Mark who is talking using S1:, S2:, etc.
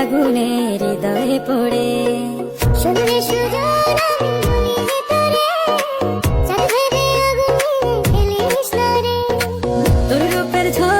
S1: আগুনে হৃদয়ে পড়ে।
S2: শুনলে সুজন আমি বলি তোরে, চাঁদ ভেবে আগুনে ফেলিস না রে।
S1: তোর রূপের ঝড়